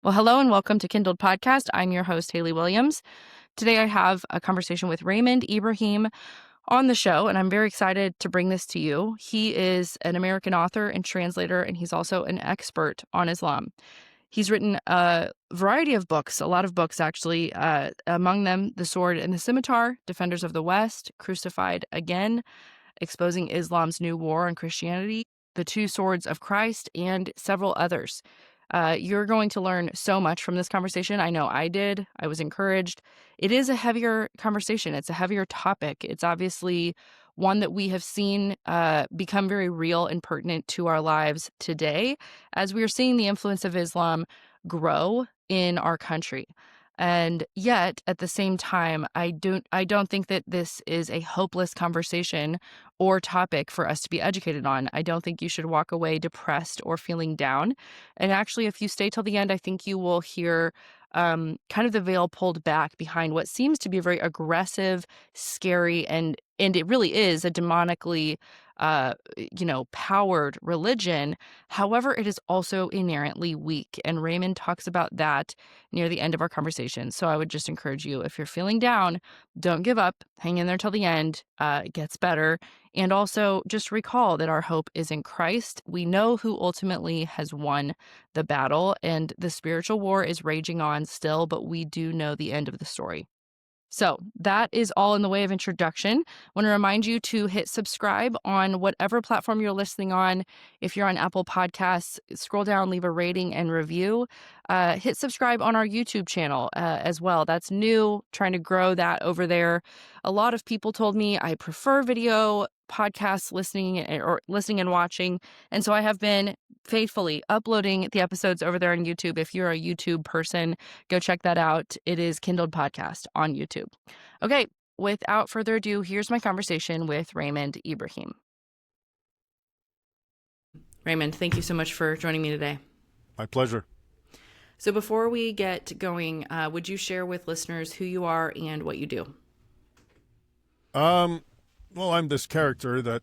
Well, hello and welcome to Kindled Podcast. I'm your host, Haley Williams. Today I have a conversation with Raymond Ibrahim on the show, and I'm very excited to bring this to you. He is an American author and translator, and he's also an expert on Islam. He's written a variety of books, a lot of books actually, among them The Sword and the Scimitar, Defenders of the West, Crucified Again, Exposing Islam's New War on Christianity, The Two Swords of Christ, and several others. You're going to learn so much from this conversation. I know I did. I was encouraged. It is a heavier conversation. It's a heavier topic. It's obviously one that we have seen become very real and pertinent to our lives today as we are seeing the influence of Islam grow in our country. And yet, at the same time, I don't think that this is a hopeless conversation or topic for us to be educated on. I don't think you should walk away depressed or feeling down. And actually, if you stay till the end, I think you will hear kind of the veil pulled back behind what seems to be a very aggressive, scary, and it really is a demonically powered religion. However, it is also inherently weak. And Raymond talks about that near the end of our conversation. So I would just encourage you, if you're feeling down, don't give up. Hang in there till the end. It gets better. And also just recall that our hope is in Christ. We know who ultimately has won the battle, and the spiritual war is raging on still, but we do know the end of the story. So that is all in the way of introduction. I want to remind you to hit subscribe on whatever platform you're listening on. If you're on Apple Podcasts, scroll down, leave a rating and review. Hit subscribe on our YouTube channel as well. That's new, trying to grow that over there. A lot of people told me I prefer video podcasts listening and watching. And so I have been faithfully uploading the episodes over there on YouTube. If you're a YouTube person, go check that out. It is Kindled Podcast on YouTube. Okay, without further ado, here's my conversation with Raymond Ibrahim. Raymond, thank you so much for joining me today. My pleasure. So before we get going, would you share with listeners who you are and what you do? Well, I'm this character that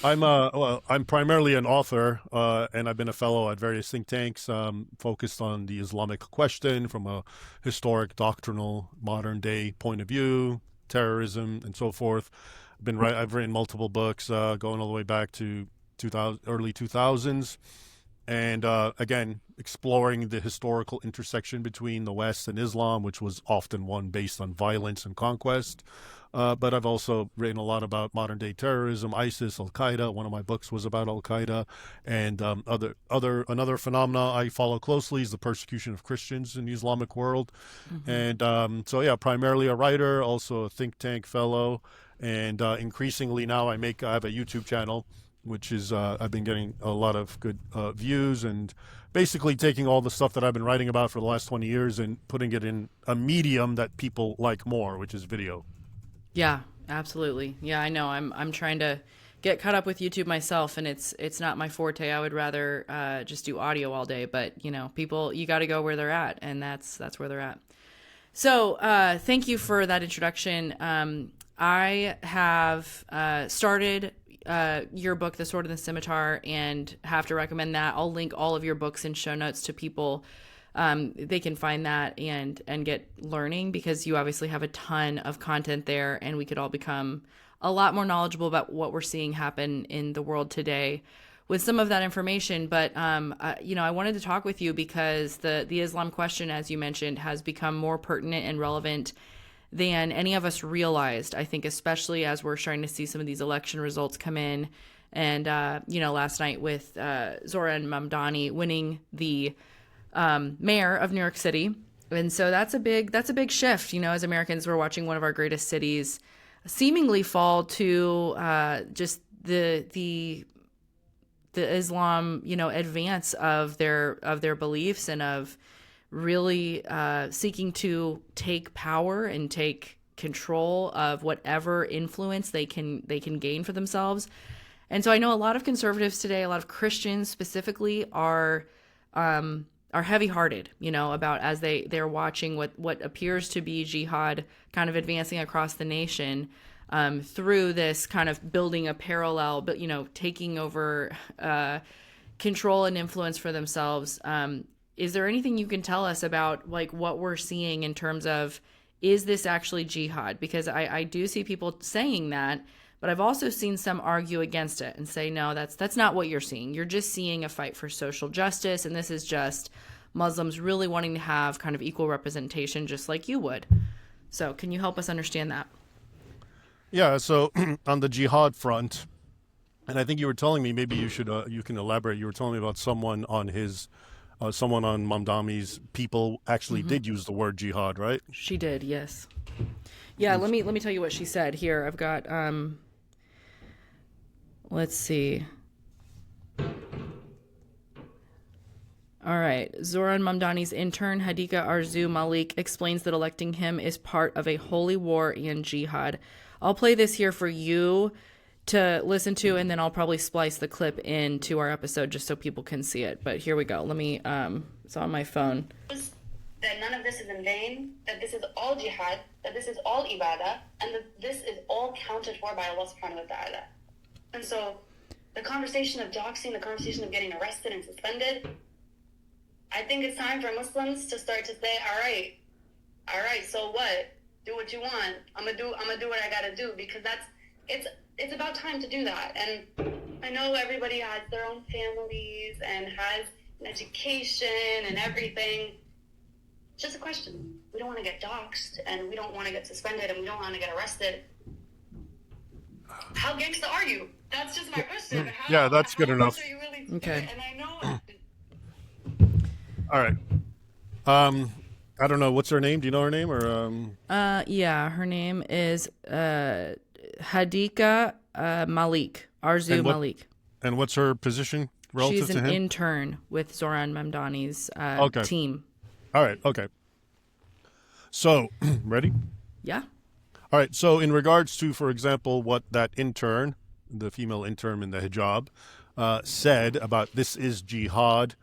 I'm primarily an author, and I've been a fellow at various think tanks, focused on the Islamic question from a historic, doctrinal, modern day point of view, terrorism, and so forth. I've written multiple books, going all the way back to early 2000s. And again, exploring the historical intersection between the West and Islam, which was often one based on violence and conquest. But I've also written a lot about modern day terrorism, ISIS, Al Qaeda. One of my books was about Al Qaeda, and another phenomena I follow closely is the persecution of Christians in the Islamic world. Mm-hmm. And primarily a writer, also a think tank fellow, and increasingly now I have a YouTube channel, which is I've been getting a lot of good views, and basically taking all the stuff that I've been writing about for the last 20 years and putting it in a medium that people like more, which is video. Yeah, absolutely. Yeah, I know. I'm trying to get caught up with YouTube myself, and it's not my forte. I would rather just do audio all day, but people, you got to go where they're at, and that's where they're at. So thank you for that introduction. I have started your book, The Sword and the Scimitar, and have to recommend that. I'll link all of your books in show notes to people. They can find that and get learning, because you obviously have a ton of content there, and we could all become a lot more knowledgeable about what we're seeing happen in the world today with some of that information. But, I wanted to talk with you because the Islam question, as you mentioned, has become more pertinent and relevant than any of us realized, I think, especially as we're starting to see some of these election results come in. And, last night with Zoran Mamdani winning the mayor of New York City. And so that's a big shift. As Americans, we're watching one of our greatest cities seemingly fall to just the Islam, advance of their beliefs, and of really seeking to take power and take control of whatever influence they can gain for themselves. And so I know a lot of conservatives today, a lot of Christians specifically, are heavy-hearted, about as they're watching what appears to be jihad kind of advancing across the nation, through this kind of building a parallel, but taking over control and influence for themselves. is there anything you can tell us about like what we're seeing in terms of, is this actually jihad? Because I do see people saying that, but I've also seen some argue against it and say, no, that's not what you're seeing. You're just seeing a fight for social justice, and this is just Muslims really wanting to have kind of equal representation, just like you would. So can you help us understand that? Yeah, so on the jihad front, and I think you were telling me, maybe you can elaborate. You were telling me about someone on Mamdani's people actually did use the word jihad, right? She did, yes. Yeah, let me tell you what she said. Here, I've got let's see. All right. Zoran Mamdani's intern, Hadika Arzu Malik, explains that electing him is part of a holy war and jihad. I'll play this here for you to listen to, and then I'll probably splice the clip into our episode just so people can see it. But here we go. Let me, it's on my phone. That none of this is in vain, that this is all jihad, that this is all ibadah, and that this is all counted for by Allah subhanahu wa ta'ala. And so the conversation of doxing, the conversation of getting arrested and suspended, I think it's time for Muslims to start to say, all right, so what? Do what you want. I'm gonna do what I gotta do, because it's about time to do that. And I know everybody has their own families and has an education and everything. It's just a question. We don't want to get doxxed, and we don't want to get suspended, and we don't want to get arrested. How gangsta are you? That's just my question. Yeah, that's good enough. Are you really Okay. And I know. All right. I don't know, what's her name? Do you know her name, or Yeah, her name is Hadika Malik, Arzu Malik. And what's her position relative She's to an him? intern with Zoran Mamdani's team. All right. Okay. So, ready? Yeah. All right. So, in regards to, for example, what that intern, the female intern in the hijab, said about this is jihad,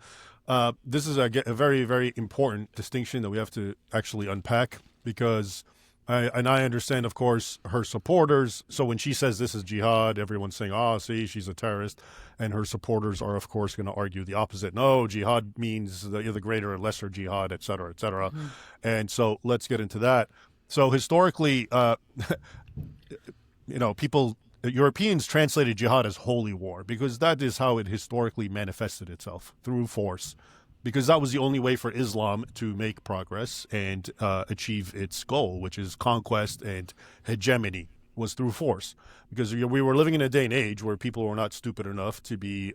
this is a very, very important distinction that we have to actually unpack, because I understand, of course, her supporters. So when she says this is jihad, everyone's saying, oh, see, she's a terrorist. And her supporters are, of course, going to argue the opposite. No, jihad means the greater and lesser jihad, et cetera, et cetera. Mm-hmm. And so let's get into that. So historically, Europeans translated jihad as holy war, because that is how it historically manifested itself, through force. Because that was the only way for Islam to make progress and achieve its goal, which is conquest and hegemony, was through force. Because we were living in a day and age where people were not stupid enough to be,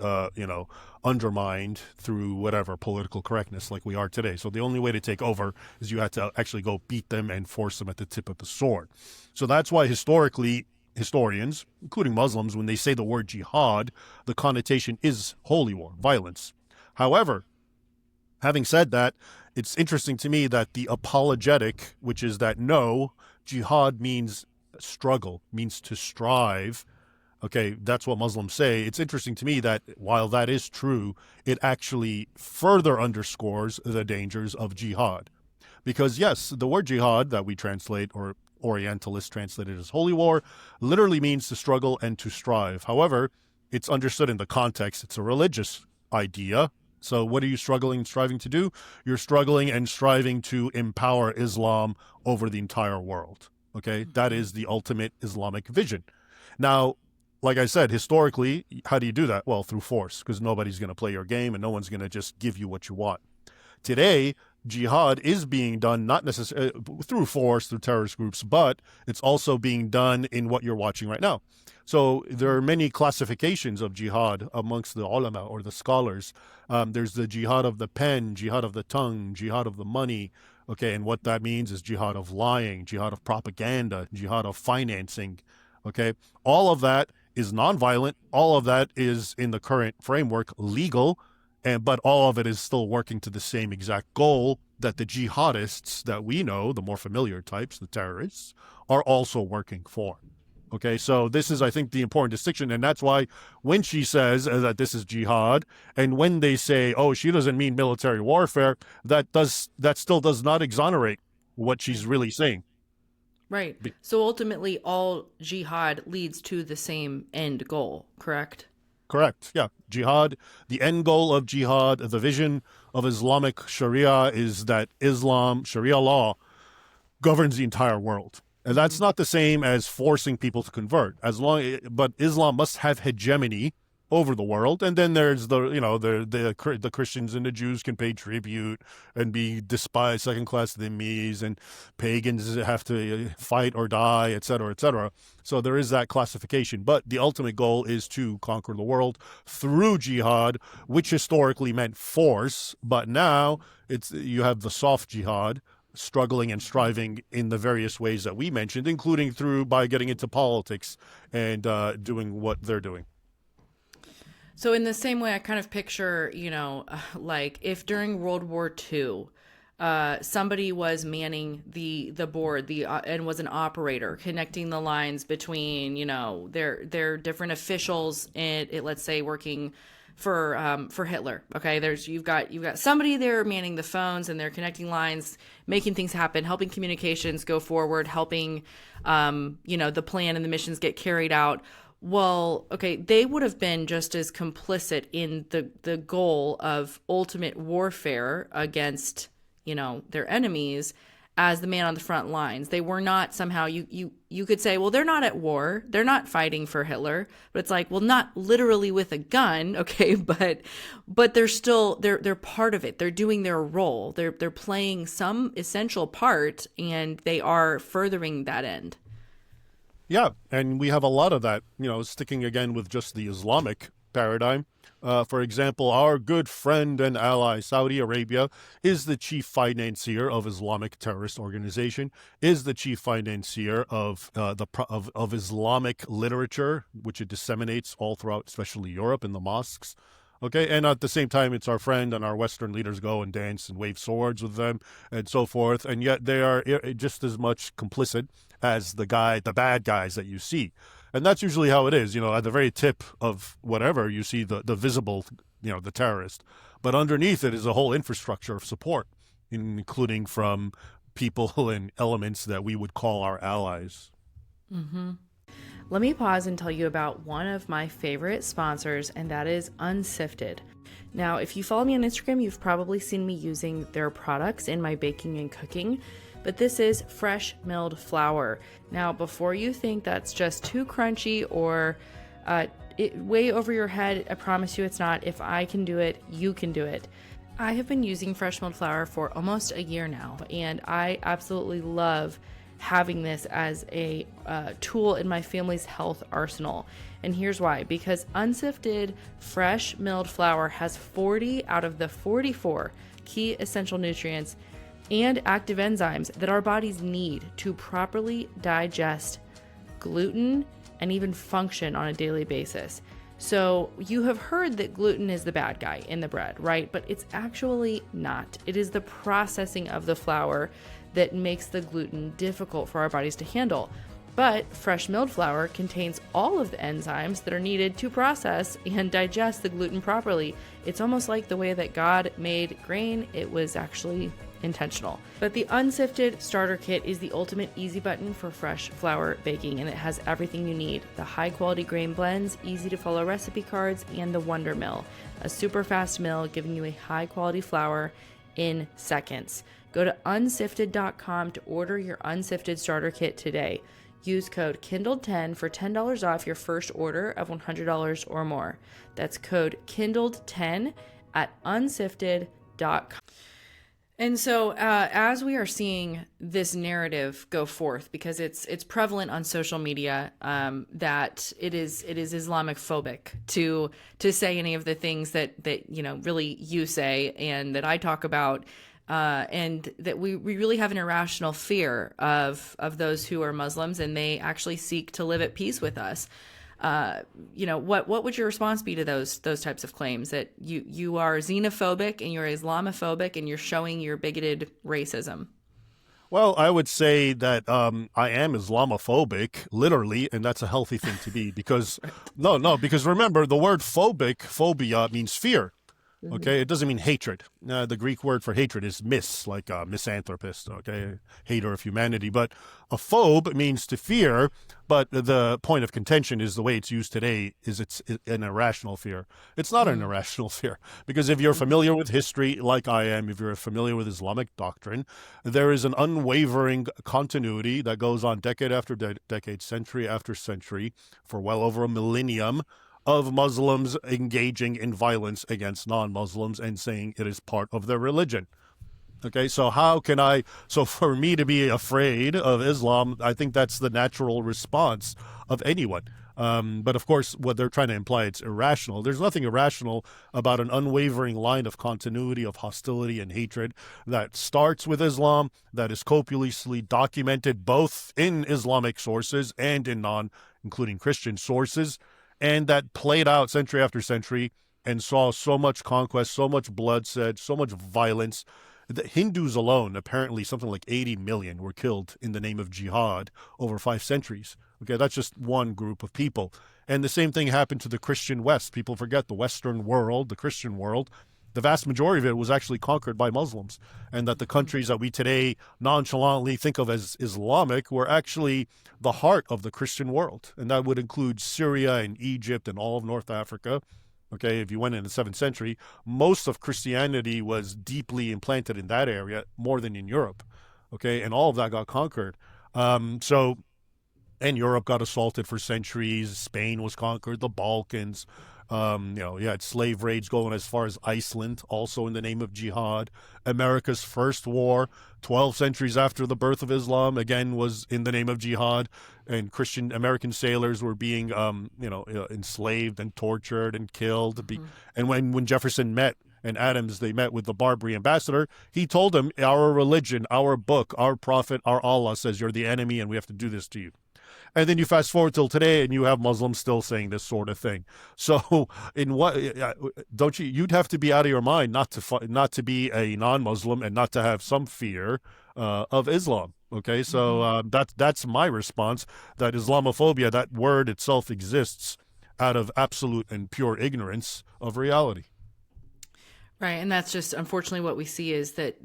undermined through whatever political correctness like we are today. So the only way to take over is you had to actually go beat them and force them at the tip of the sword. So that's why historically, historians, including Muslims, when they say the word jihad, the connotation is holy war, violence. However, having said that, it's interesting to me that the apologetic, which is that no, jihad means struggle, means to strive. Okay, that's what Muslims say. It's interesting to me that while that is true, it actually further underscores the dangers of jihad. Because yes, the word jihad that we translate, or Orientalists translated as holy war, literally means to struggle and to strive. However, it's understood in the context. It's a religious idea. So what are you struggling and striving to do? You're struggling and striving to empower Islam over the entire world. Okay, that is the ultimate Islamic vision. Now, like I said, historically, how do you do that? Well, through force, because nobody's going to play your game and no one's going to just give you what you want. Today, jihad is being done not necessarily through force, through terrorist groups, but it's also being done in what you're watching right now. So there are many classifications of jihad amongst the ulama, or the scholars. There's the jihad of the pen, jihad of the tongue, jihad of the money. Okay, and what that means is jihad of lying, jihad of propaganda, jihad of financing. Okay, all of that is nonviolent. All of that is in the current framework legal, but all of it is still working to the same exact goal that the jihadists that we know, the more familiar types, the terrorists, are also working for. Okay, so this is, I think, the important distinction, and that's why when she says that this is jihad, and when they say, oh, she doesn't mean military warfare, that still does not exonerate what she's really saying. Right. So ultimately, all jihad leads to the same end goal, correct? Correct. Yeah. Jihad, the end goal of jihad, the vision of Islamic Sharia is that Sharia law, governs the entire world. And that's not the same as forcing people to convert. But Islam must have hegemony over the world, and then there's the Christians and the Jews can pay tribute and be despised, second-class dhimmis, and pagans have to fight or die, etc., etc. So there is that classification. But the ultimate goal is to conquer the world through jihad, which historically meant force, but now you have the soft jihad, struggling and striving in the various ways that we mentioned, including by getting into politics and doing what they're doing. So in the same way, I kind of picture, like if during World War II, somebody was manning the board, and was an operator connecting the lines between, their different officials, and let's say working for Hitler. Okay, you've got somebody there manning the phones, and they're connecting lines, making things happen, helping communications go forward, helping the plan and the missions get carried out. Well, okay, they would have been just as complicit in the goal of ultimate warfare against, their enemies as the man on the front lines. They were not somehow, you could say, well, they're not at war. They're not fighting for Hitler. But it's like, well, not literally with a gun, okay, but they're still, they're part of it. They're doing their role. They're playing some essential part, and they are furthering that end. Yeah, and we have a lot of that, sticking again with just the Islamic paradigm. For example, our good friend and ally, Saudi Arabia, is the chief financier of Islamic terrorist organization, is the chief financier of of Islamic literature, which it disseminates all throughout, especially Europe, in the mosques. Okay, and at the same time, it's our friend, and our Western leaders go and dance and wave swords with them and so forth, and yet they are just as much complicit as the bad guys that you see. And that's usually how it is, at the very tip of whatever, you see the visible, the terrorist. But underneath it is a whole infrastructure of support, including from people and elements that we would call our allies. Mm-hmm. Let me pause and tell you about one of my favorite sponsors, and that is Unsifted. Now, if you follow me on Instagram, you've probably seen me using their products in my baking and cooking, but this is fresh milled flour. Now, before you think that's just too crunchy or way over your head, I promise you it's not. If I can do it, you can do it. I have been using fresh milled flour for almost a year now, and I absolutely love having this as a tool in my family's health arsenal. And here's why. Because unsifted fresh milled flour has 40 out of the 44 key essential nutrients and active enzymes that our bodies need to properly digest gluten and even function on a daily basis. So you have heard that gluten is the bad guy in the bread, right? But it's actually not. It is the processing of the flour that makes the gluten difficult for our bodies to handle. But fresh milled flour contains all of the enzymes that are needed to process and digest the gluten properly. It's almost like the way that God made grain. It was actually intentional. But the Unsifted starter kit is the ultimate easy button for fresh flour baking, and it has everything you need: the high quality grain blends, easy to follow recipe cards, and the Wonder Mill, a super fast mill giving you a high quality flour in seconds. Go to unsifted.com to order your Unsifted starter kit today. Use code Kindled10 for $10 off your first order of $100 or more. That's code Kindled10 at unsifted.com. And so as we are seeing this narrative go forth, because it's prevalent on social media, that it is Islamic phobic to say any of the things that really you say and that I talk about, and that we really have an irrational fear of those who are Muslims, and they actually seek to live at peace with us. What would your response be to those types of claims that you are xenophobic and you're Islamophobic and you're showing your bigoted racism? Well, I would say that I am Islamophobic, literally, and that's a healthy thing to be because, because remember, the word phobia means fear. Okay, it doesn't mean hatred. The Greek word for hatred is like misanthropist, okay, hater of humanity. But a phobe means to fear, but the point of contention is the way it's used today is it's an irrational fear. It's not an irrational fear, because if you're familiar with history, like I am, if you're familiar with Islamic doctrine, there is an unwavering continuity that goes on decade after decade, century after century, for well over a millennium, of Muslims engaging in violence against non-Muslims and saying it is part of their religion. Okay, so for me to be afraid of Islam, I think that's the natural response of anyone. But of course, what they're trying to imply, it's irrational. There's nothing irrational about an unwavering line of continuity of hostility and hatred that starts with Islam, that is copiously documented both in Islamic sources and in including Christian sources, and that played out century after century and saw so much conquest, so much bloodshed, so much violence. The Hindus alone, apparently something like 80 million were killed in the name of jihad over 5 centuries. Okay, that's just one group of people. And the same thing happened to the Christian West. People forget the Western world, the Christian world. The vast majority of it was actually conquered by Muslims, and that the countries that we today nonchalantly think of as Islamic were actually the heart of the Christian world. And that would include Syria and Egypt and all of North Africa. Okay, if you went in the 7th century, most of Christianity was deeply implanted in that area, more than in Europe. Okay, and all of that got conquered. And Europe got assaulted for centuries. Spain was conquered, the Balkans. You had slave raids going as far as Iceland, also in the name of jihad. America's first war, 12 centuries after the birth of Islam, again, was in the name of jihad. And Christian American sailors were being, enslaved and tortured and killed. And when Jefferson met and Adams, they met with the Barbary ambassador, he told him, our religion, our book, our prophet, our Allah says you're the enemy and we have to do this to you. And then you fast forward till today, and you have Muslims still saying this sort of thing. So, you'd have to be out of your mind not to be a non-Muslim and not to have some fear of Islam. Okay, so that's my response. That Islamophobia, that word itself, exists out of absolute and pure ignorance of reality. Right, and that's just unfortunately what we see is that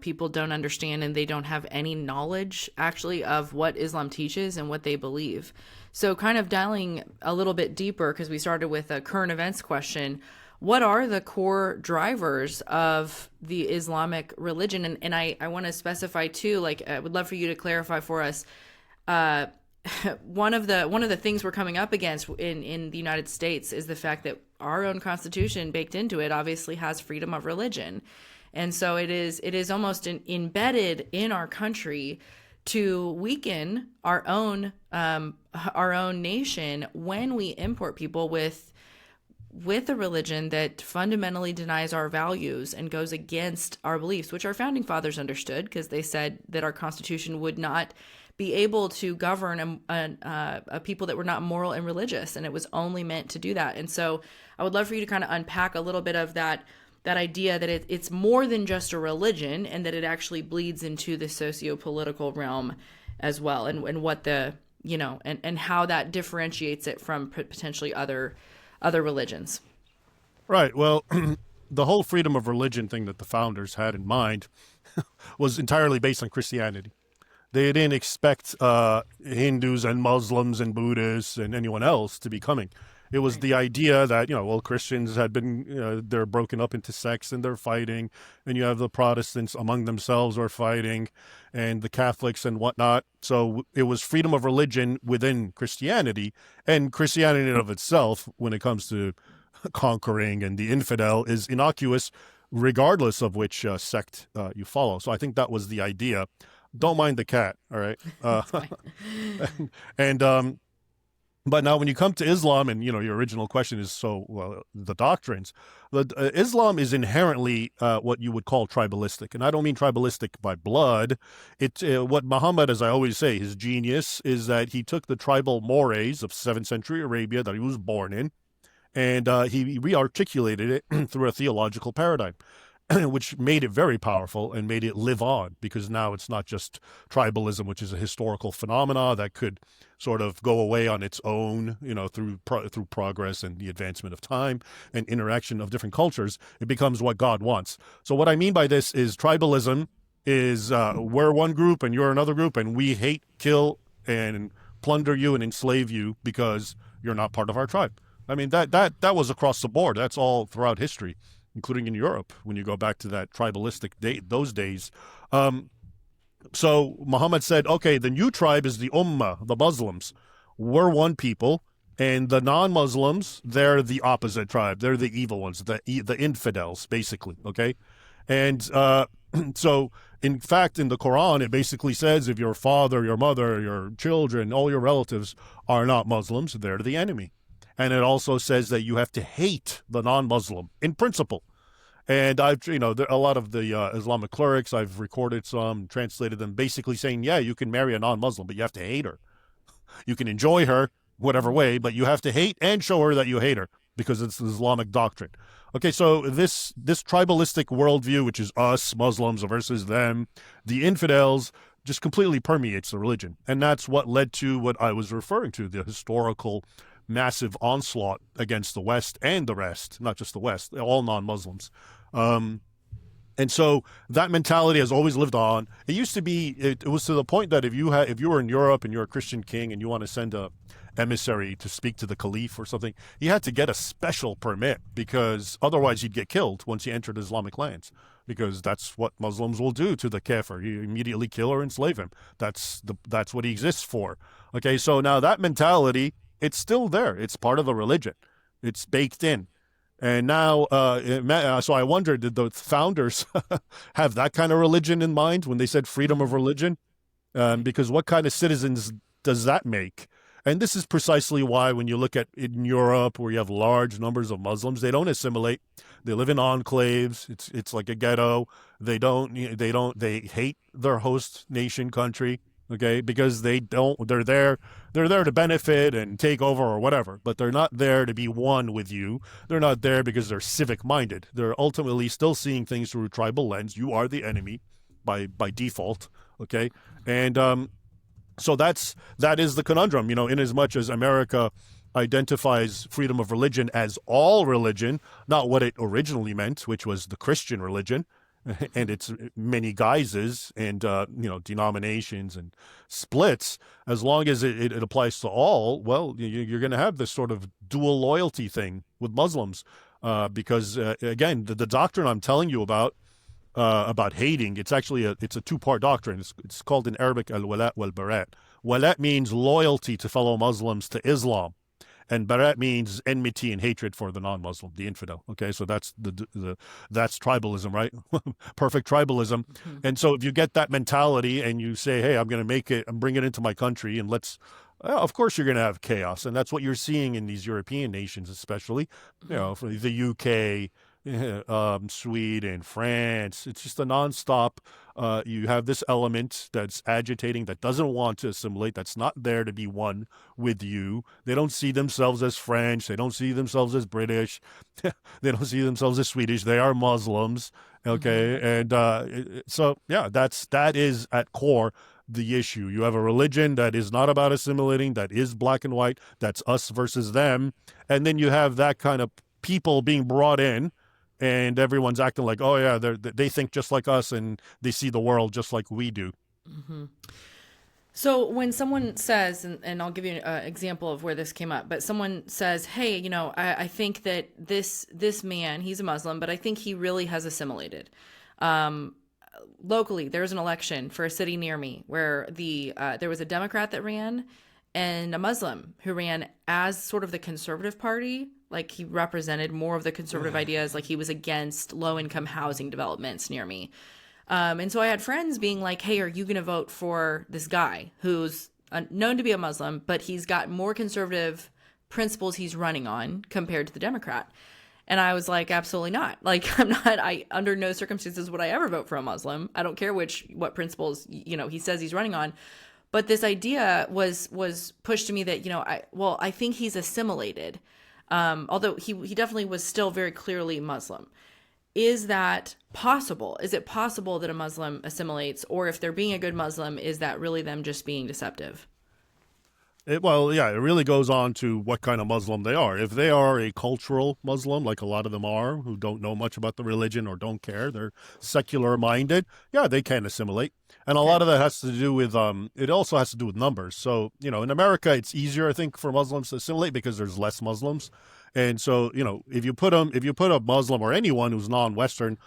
people don't understand and they don't have any knowledge actually of what Islam teaches and what they believe. So kind of dialing a little bit deeper, because we started with a current events question, what are the core drivers of the Islamic religion? And I want to specify too, like I would love for you to clarify for us, one of the things we're coming up against in the United States is the fact that our own constitution baked into it obviously has freedom of religion. And so it is almost embedded in our country to weaken our own nation when we import people with a religion that fundamentally denies our values and goes against our beliefs, which our founding fathers understood, because they said that our constitution would not be able to govern a people that were not moral and religious, and it was only meant to do that. And so I would love for you to kind of unpack a little bit of that idea that it's more than just a religion, and that it actually bleeds into the socio-political realm as well, and what and how that differentiates it from potentially other religions. Right. Well, the whole freedom of religion thing that the founders had in mind was entirely based on Christianity. They didn't expect Hindus and Muslims and Buddhists and anyone else to be coming. It was the idea that, Christians had been, they're broken up into sects and they're fighting, and you have the Protestants among themselves are fighting, and the Catholics and whatnot. So it was freedom of religion within Christianity, and Christianity in of itself, when it comes to conquering and the infidel, is innocuous regardless of which sect you follow. So I think that was the idea. Don't mind the cat, all right? But now when you come to Islam, and your original question is the doctrines, Islam is inherently what you would call tribalistic, and I don't mean tribalistic by blood. What Muhammad, as I always say, his genius is that he took the tribal mores of 7th century Arabia that he was born in, and he re-articulated it through a theological paradigm. which made it very powerful and made it live on, because now it's not just tribalism, which is a historical phenomena that could sort of go away on its own, through progress and the advancement of time and interaction of different cultures. It becomes what God wants. So what I mean by this is tribalism is we're one group and you're another group, and we hate, kill, and plunder you and enslave you because you're not part of our tribe. I mean, that was across the board. That's all throughout history, including in Europe, when you go back to that tribalistic those days. So Muhammad said, okay, the new tribe is the Ummah, the Muslims. We're one people, and the non-Muslims, they're the opposite tribe. They're the evil ones, the infidels, basically, okay? And so, in fact, in the Quran, it basically says if your father, your mother, your children, all your relatives are not Muslims, they're the enemy. And it also says that you have to hate the non-Muslim in principle. And I've, a lot of the Islamic clerics, I've recorded some, translated them, basically saying, yeah, you can marry a non-Muslim, but you have to hate her. You can enjoy her whatever way, but you have to hate and show her that you hate her, because it's the Islamic doctrine. Okay, so this tribalistic worldview, which is us, Muslims versus them, the infidels, just completely permeates the religion. And that's what led to what I was referring to, the historical massive onslaught against the West and the rest, not just the West, all non-Muslims. And so that mentality has always lived on. It used to be, it was to the point that if you were in Europe and you're a Christian king and you want to send a emissary to speak to the caliph or something, you had to get a special permit, because otherwise you'd get killed once you entered Islamic lands, because that's what Muslims will do to the kafir. You immediately kill or enslave him. That's what he exists for. Okay, so now that mentality, it's still there. It's part of the religion. It's baked in. And now, so I wondered, did the founders have that kind of religion in mind when they said freedom of religion? Because what kind of citizens does that make? And this is precisely why when you look at in Europe, where you have large numbers of Muslims, they don't assimilate. They live in enclaves. It's like a ghetto. They hate their host nation country. Okay, because they're there to benefit and take over or whatever, but they're not there to be one with you. They're not there because they're civic minded. They're ultimately still seeing things through a tribal lens. You are the enemy by default. Okay, and so that is the conundrum. In as much as America identifies freedom of religion as all religion, not what it originally meant, which was the Christian religion, and its many guises and denominations and splits. As long as it applies to all, well, you're going to have this sort of dual loyalty thing with Muslims, because again, the doctrine I'm telling you about hating, it's actually a two-part doctrine. It's called in Arabic al-wala' wal-barat. Wala' means loyalty to fellow Muslims, to Islam. And barat means enmity and hatred for the non-Muslim, the infidel. Okay, so that's that's tribalism, right? Perfect tribalism. Mm-hmm. And so if you get that mentality and you say, hey, I'm going to make it and bring it into my country, and of course you're going to have chaos. And that's what you're seeing in these European nations, especially, from the UK, Sweden, France. It's just a nonstop. You have this element that's agitating, that doesn't want to assimilate, that's not there to be one with you. They don't see themselves as French. They don't see themselves as British. They don't see themselves as Swedish. They are Muslims. Okay, and so yeah, that is at core the issue. You have a religion that is not about assimilating, that is black and white, that's us versus them, and then you have that kind of people being brought in. And everyone's acting like, oh, yeah, they think just like us and they see the world just like we do. Mm-hmm. So when someone says, and I'll give you an example of where this came up, but someone says, hey, I think that this man, he's a Muslim, but I think he really has assimilated. Locally, there was an election for a city near me where there was a Democrat that ran and a Muslim who ran as sort of the conservative party. Like, he represented more of the conservative ideas. Like, he was against low-income housing developments near me. And so I had friends being like, hey, are you going to vote for this guy who's known to be a Muslim, but he's got more conservative principles he's running on compared to the Democrat? And I was like, absolutely not. Like, under no circumstances would I ever vote for a Muslim. I don't care what principles, he says he's running on. But this idea was pushed to me that, I think he's assimilated. Although he definitely was still very clearly Muslim. is that possible? Is it possible that a Muslim assimilates? Or if they're being a good Muslim, is that really them just being deceptive? Well, yeah, it really goes on to what kind of Muslim they are. If they are a cultural Muslim, like a lot of them are, who don't know much about the religion or don't care, they're secular minded, yeah, they can assimilate. And a lot of that has to do with, it also has to do with numbers. So, in America, it's easier, I think, for Muslims to assimilate because there's less Muslims. And so, if you put a Muslim or anyone who's non-Western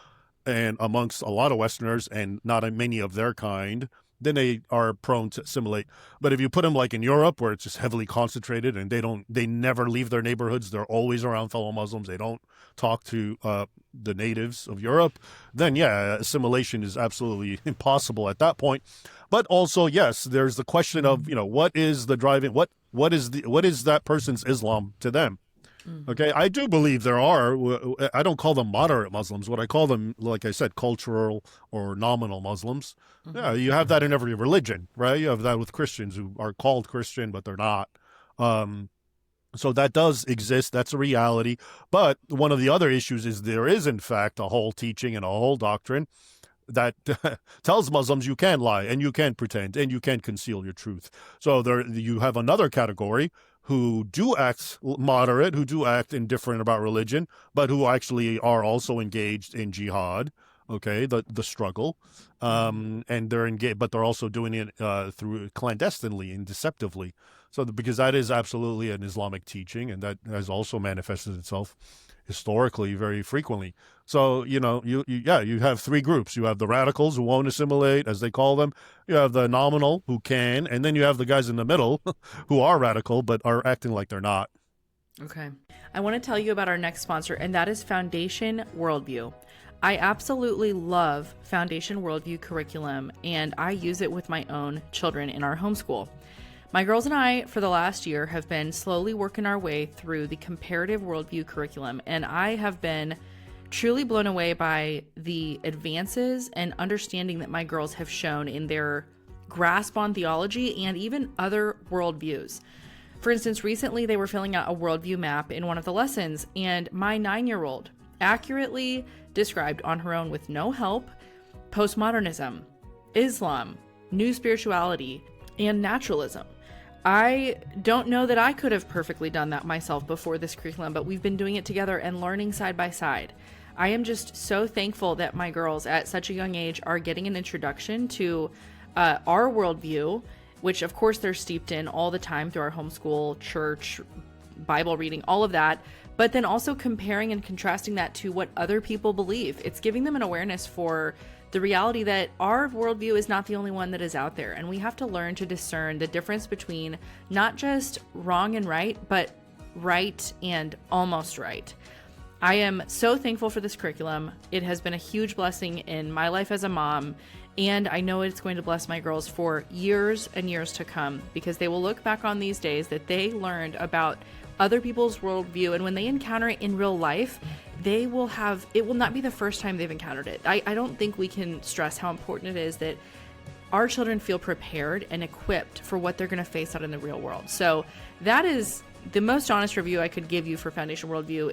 and amongst a lot of Westerners and not many of their kind, then they are prone to assimilate. But if you put them like in Europe, where it's just heavily concentrated and they never leave their neighborhoods, they're always around fellow Muslims, they don't talk to the natives of Europe, then yeah, assimilation is absolutely impossible at that point. But also, yes, there's the question of, what is the driving, what is that person's Islam to them? Okay, I do believe there are, I don't call them moderate Muslims. What I call them, like I said, cultural or nominal Muslims. Yeah, you have that in every religion, right? You have that with Christians who are called Christian, but they're not. So that does exist. That's a reality. But one of the other issues is there is, in fact, a whole teaching and a whole doctrine that tells Muslims you can lie and you can pretend and you can conceal your truth. So there you have another category who do act moderate, who do act indifferent about religion, but who actually are also engaged in jihad, okay, the struggle, and they're engaged, but they're also doing it through clandestinely and deceptively. So because that is absolutely an Islamic teaching, and that has also manifested itself historically very frequently. So, you have three groups. You have the radicals who won't assimilate, as they call them. You have the nominal who can, and then you have the guys in the middle who are radical but are acting like they're not. Okay. I want to tell you about our next sponsor, and that is Foundation Worldview. I absolutely love Foundation Worldview curriculum, and I use it with my own children in our homeschool. My girls and I, for the last year, have been slowly working our way through the comparative worldview curriculum, and I have been truly blown away by the advances and understanding that my girls have shown in their grasp on theology and even other worldviews. For instance, recently they were filling out a worldview map in one of the lessons, and my 9-year-old accurately described on her own with no help postmodernism, Islam, new spirituality, and naturalism. I don't know that I could have perfectly done that myself before this curriculum, but we've been doing it together and learning side by side. I am just so thankful that my girls at such a young age are getting an introduction to our worldview, which of course they're steeped in all the time through our homeschool, church, Bible reading, all of that, but then also comparing and contrasting that to what other people believe. It's giving them an awareness for the reality that our worldview is not the only one that is out there, and we have to learn to discern the difference between not just wrong and right, but right and almost right. I am so thankful for this curriculum. It has been a huge blessing in my life as a mom, and I know it's going to bless my girls for years and years to come, because they will look back on these days that they learned about other people's worldview, and when they encounter it in real life, it will not be the first time they've encountered it. I don't think we can stress how important it is that our children feel prepared and equipped for what they're going to face out in the real world. So that is the most honest review I could give you for Foundation Worldview.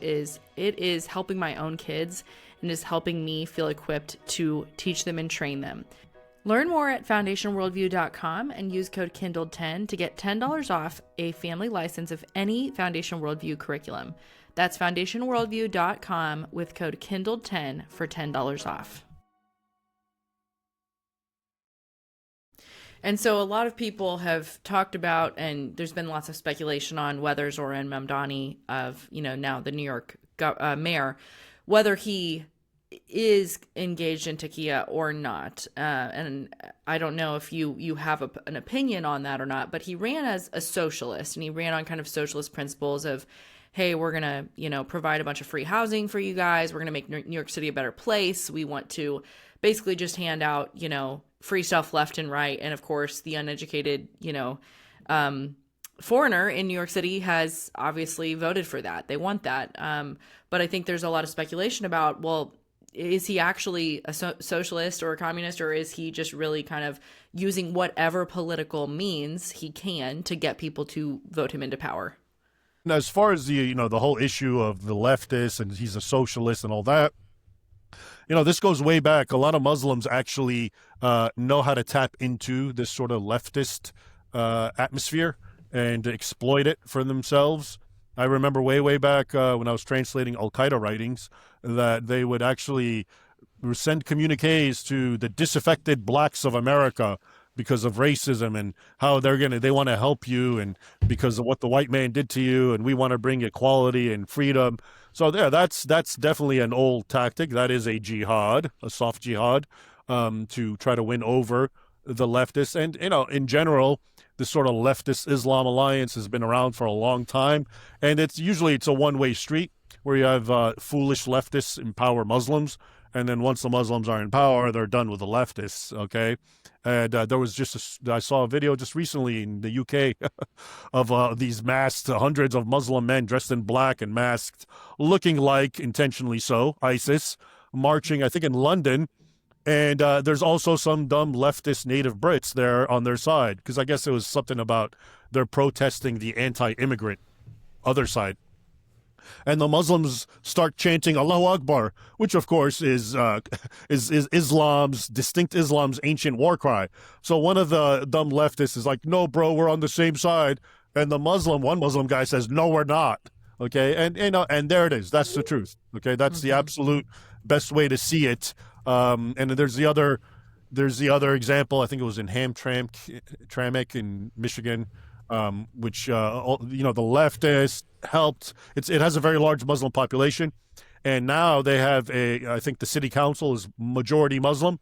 It is helping my own kids and is helping me feel equipped to teach them and train them. Learn more at foundationworldview.com and use code Kindled10 to get $10 off a family license of any Foundation Worldview curriculum. That's foundationworldview.com with code Kindled10 for $10 off. And so a lot of people have talked about, and there's been lots of speculation on whether Zohran Mamdani of, now the New York mayor, whether he is engaged in taqiyya or not. And I don't know if you have an opinion on that or not, but he ran as a socialist, and he ran on kind of socialist principles of, hey, we're going to, provide a bunch of free housing for you guys. We're going to make New York City a better place. We want to basically just hand out, free stuff left and right. And of course, the uneducated, foreigner in New York City has obviously voted for that. They want that. But I think there's a lot of speculation about, well, is he actually a socialist or a communist, or is he just really kind of using whatever political means he can to get people to vote him into power? Now, as far as the whole issue of the leftists and he's a socialist and all that, This goes way back. A lot of Muslims actually know how to tap into this sort of leftist atmosphere and exploit it for themselves. I remember way back when I was translating Al-Qaeda writings that they would actually send communiques to the disaffected blacks of America because of racism and how they want to help you, and because of what the white man did to you, and we want to bring equality and freedom. So yeah, that's definitely an old tactic. That is a jihad, a soft jihad, to try to win over the leftists. And in general, this sort of leftist Islam alliance has been around for a long time, and it's a one-way street where you have foolish leftists empower Muslims, and then once the Muslims are in power, they're done with the leftists. Okay. And there was I saw a video just recently in the UK of these masked hundreds of Muslim men dressed in black and masked, looking like, intentionally so, ISIS, marching, I think, in London. And there's also some dumb leftist native Brits there on their side, because I guess it was something about they're protesting the anti-immigrant other side. And the Muslims start chanting Allahu Akbar, which of course is Islam's ancient war cry. So one of the dumb leftists is like, "No, bro, we're on the same side." And one Muslim guy says, "No, we're not." Okay, and there it is. That's the truth. Okay, that's the absolute best way to see it. And there's the other example. I think it was in Hamtramck in Michigan, which the leftists helped. It has a very large Muslim population, and now they have I think the city council is majority Muslim,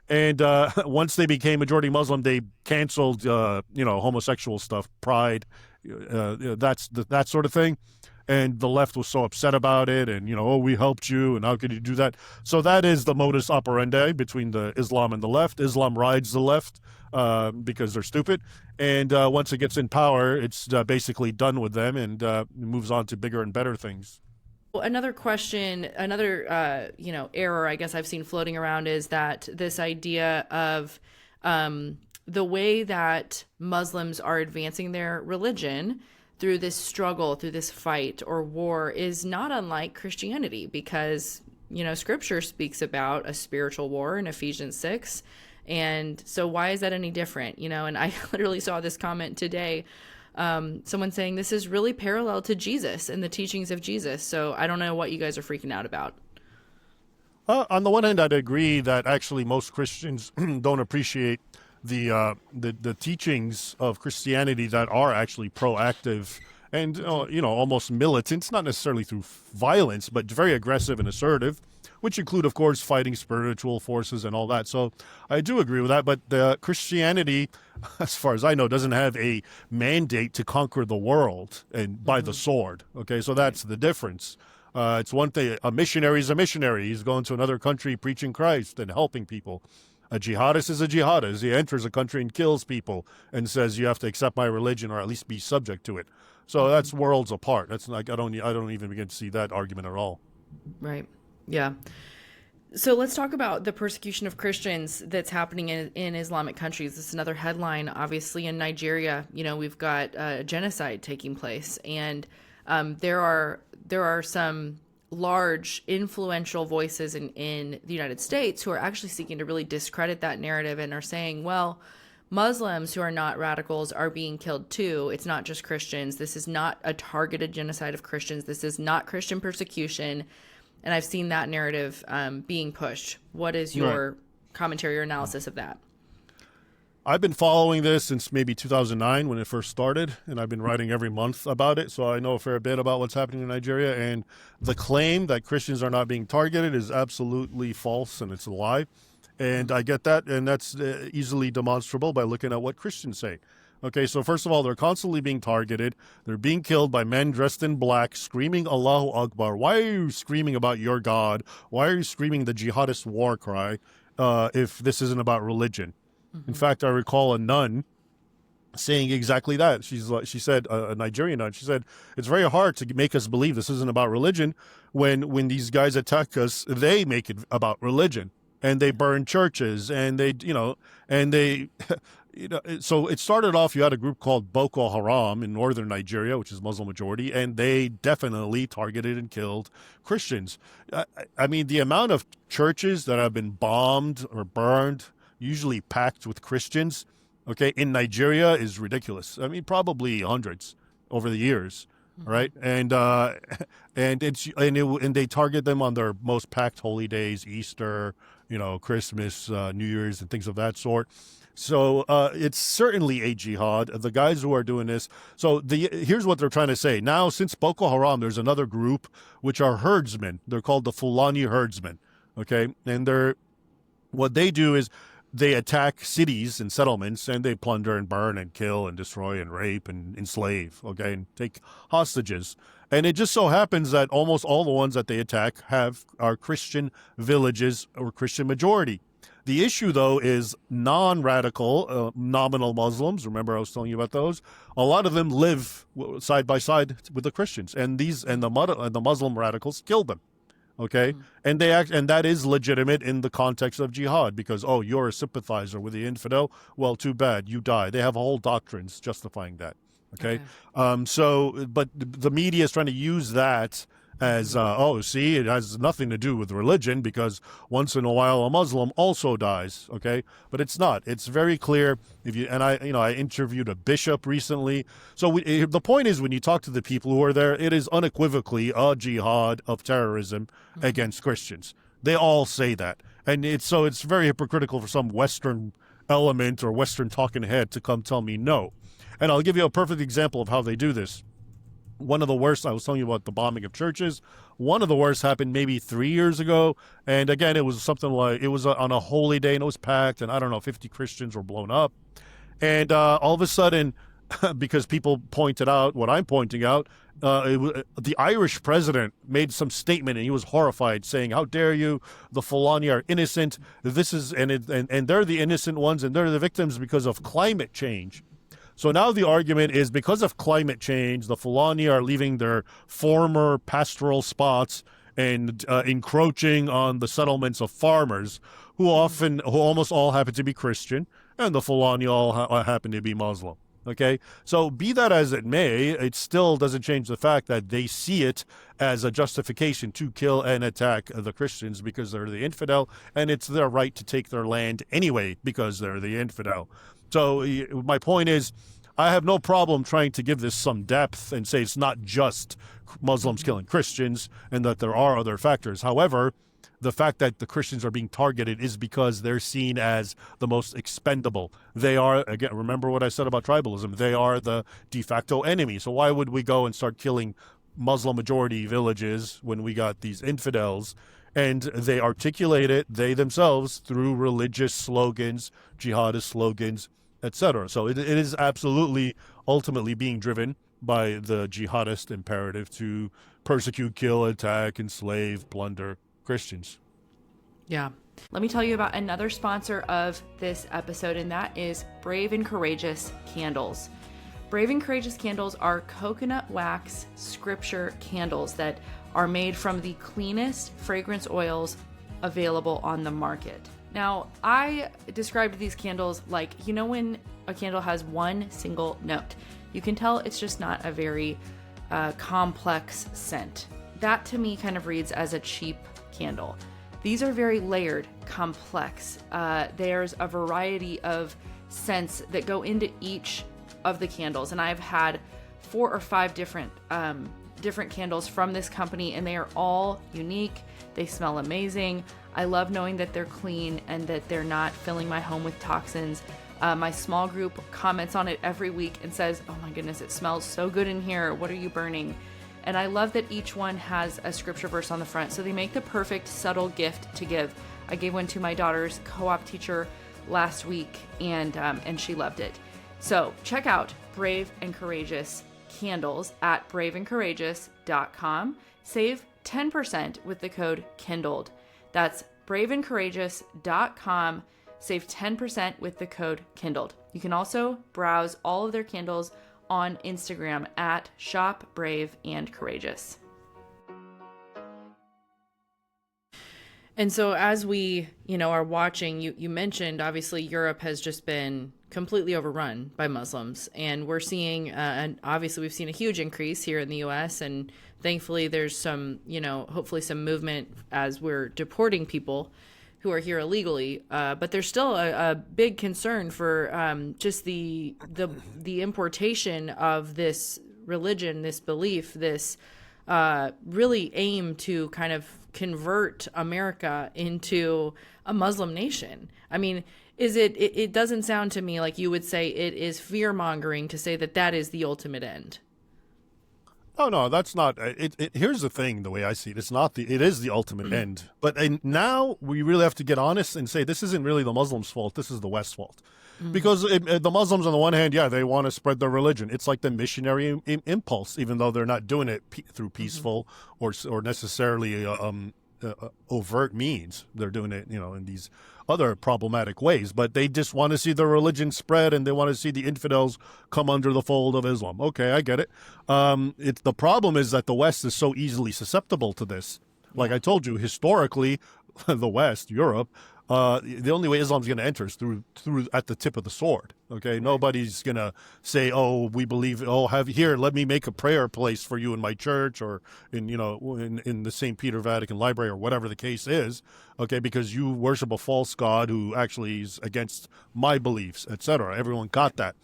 and once they became majority Muslim, they canceled homosexual stuff, pride, that sort of thing. And the left was so upset about it, and we helped you, and how could you do that? So that is the modus operandi between the Islam and the left. Islam rides the left because they're stupid, and once it gets in power, it's basically done with them, and moves on to bigger and better things. Well, another question, another error I guess I've seen floating around is that this idea of the way that Muslims are advancing their religion through this struggle, through this fight or war, is not unlike Christianity, because, scripture speaks about a spiritual war in Ephesians 6. And so why is that any different? And I literally saw this comment today, someone saying this is really parallel to Jesus and the teachings of Jesus. So I don't know what you guys are freaking out about. On the one hand, I'd agree that actually most Christians don't appreciate the teachings of Christianity that are actually proactive and almost militant, not necessarily through violence, but very aggressive and assertive, which include, of course, fighting spiritual forces and all that. So I do agree with that. But Christianity, as far as I know, doesn't have a mandate to conquer the world and by the sword. Okay, so that's the difference. It's one thing. A missionary is a missionary. He's going to another country preaching Christ and helping people. A jihadist is a jihadist. He enters a country and kills people and says, "You have to accept my religion or at least be subject to it." So that's worlds apart. That's like I don't even begin to see that argument at all. Right. Yeah. So let's talk about the persecution of Christians that's happening in Islamic countries. This is another headline. Obviously, in Nigeria, we've got genocide taking place, and there are some large influential voices in the United States who are actually seeking to really discredit that narrative and are saying, well, Muslims who are not radicals are being killed too. It's not just Christians. This is not a targeted genocide of Christians. This is not Christian persecution. And I've seen that narrative being pushed. What is your commentary or analysis of that? I've been following this since maybe 2009 when it first started, and I've been writing every month about it, so I know a fair bit about what's happening in Nigeria. And the claim that Christians are not being targeted is absolutely false, and it's a lie. And I get that, and that's easily demonstrable by looking at what Christians say. Okay, so first of all, they're constantly being targeted. They're being killed by men dressed in black, screaming Allahu Akbar. Why are you screaming about your God? Why are you screaming the jihadist war cry if this isn't about religion? In fact, I recall a nun saying exactly that. She said, a Nigerian nun, she said, it's very hard to make us believe this isn't about religion when these guys attack us, they make it about religion. and they burn churches, and they, so it started off, you had a group called Boko Haram in northern Nigeria, which is Muslim majority, and they definitely targeted and killed Christians. I mean, the amount of churches that have been bombed or burned, usually packed with Christians, okay, in Nigeria is ridiculous. I mean, probably hundreds over the years, right? And they target them on their most packed holy days, Easter, Christmas, New Year's, and things of that sort. So it's certainly a jihad. The guys who are doing this. So here's what they're trying to say. Now, since Boko Haram, there's another group which are herdsmen. They're called the Fulani herdsmen. Okay, and what they do is they attack cities and settlements, and they plunder and burn and kill and destroy and rape and enslave. Okay, and take hostages. And it just so happens that almost all the ones that they attack are Christian villages or Christian majority. The issue, though, is non-radical, nominal Muslims. Remember I was telling you about those? A lot of them live side by side with the Christians, and the Muslim radicals killed them. Okay, and that is legitimate in the context of jihad, because you're a sympathizer with the infidel. Well, too bad, you die. They have whole doctrines justifying that. Okay. But the media is trying to use that as see, it has nothing to do with religion, because once in a while a Muslim also dies. Okay, but it's not. It's very clear. I interviewed a bishop recently. So the point is, when you talk to the people who are there, it is unequivocally a jihad of terrorism against Christians. They all say that, and it's very hypocritical for some Western element or Western talking head to come tell me no. And I'll give you a perfect example of how they do this. One of the worst, I was telling you about the bombing of churches. One of the worst happened maybe 3 years ago. And again, it was something like, it was on a holy day and it was packed, and 50 Christians were blown up. And all of a sudden, because people pointed out what I'm pointing out, the Irish president made some statement, and he was horrified, saying, "How dare you? The Fulani are innocent. And they're the innocent ones, and they're the victims because of climate change." So now the argument is, because of climate change, the Fulani are leaving their former pastoral spots and encroaching on the settlements of farmers who almost all happen to be Christian, and the Fulani all happen to be Muslim. Okay, so be that as it may, it still doesn't change the fact that they see it as a justification to kill and attack the Christians because they're the infidel, and it's their right to take their land anyway because they're the infidel. So my point is, I have no problem trying to give this some depth and say it's not just Muslims killing Christians and that there are other factors. However, the fact that the Christians are being targeted is because they're seen as the most expendable. They are, again, remember what I said about tribalism, they are the de facto enemy. So why would we go and start killing Muslim majority villages when we got these infidels? And they articulate it, they themselves, through religious slogans, jihadist slogans, etc. So it is absolutely ultimately being driven by the jihadist imperative to persecute, kill, attack, enslave, plunder Christians. Yeah. Let me tell you about another sponsor of this episode, and that is Brave and Courageous Candles. Brave and Courageous Candles are coconut wax scripture candles that are made from the cleanest fragrance oils available on the market. Now, I described these candles like, when a candle has one single note, you can tell it's just not a very complex scent. That to me kind of reads as a cheap candle. These are very layered, complex. There's a variety of scents that go into each of the candles, and I've had 4 or 5 different candles from this company, and they are all unique. They smell amazing. I love knowing that they're clean and that they're not filling my home with toxins. My small group comments on it every week and says, "Oh my goodness, it smells so good in here. What are you burning?" And I love that each one has a scripture verse on the front, so they make the perfect subtle gift to give. I gave one to my daughter's co-op teacher last week, and she loved it. So check out Brave and Courageous Candles at braveandcourageous.com. Save 10% with the code Kindled. That's braveandcourageous.com. Save 10% with the code Kindled. You can also browse all of their candles on Instagram at shopbraveandcourageous. And so as we, are watching, you mentioned obviously Europe has just been completely overrun by Muslims, and we're seeing, and obviously we've seen a huge increase here in the U.S. and thankfully there's some, hopefully some movement as we're deporting people who are here illegally. But there's still a big concern for just the importation of this religion, this belief, this really aim to kind of convert America into a Muslim nation. I mean, it doesn't sound to me like you would say it is fear mongering to say that that is the ultimate end. Oh no, that's not it. Here's the thing: the way I see it, it is the ultimate end. But now we really have to get honest and say this isn't really the Muslims' fault. This is the West's fault, because the Muslims, on the one hand, yeah, they want to spread their religion. It's like the missionary impulse, even though they're not doing it through peaceful or necessarily overt means. They're doing it, in these other problematic ways, but they just want to see their religion spread, and they want to see the infidels come under the fold of Islam. Okay, I get it. The problem is that the West is so easily susceptible to this. Like I told you, historically, the West, Europe, the only way Islam's going to enter is through at the tip of the sword. Okay, nobody's going to say, "Oh, we believe. Oh, let me make a prayer place for you in my church, or in the St. Peter Vatican Library, or whatever the case is." Okay, because you worship a false god who actually is against my beliefs, etc. Everyone got that.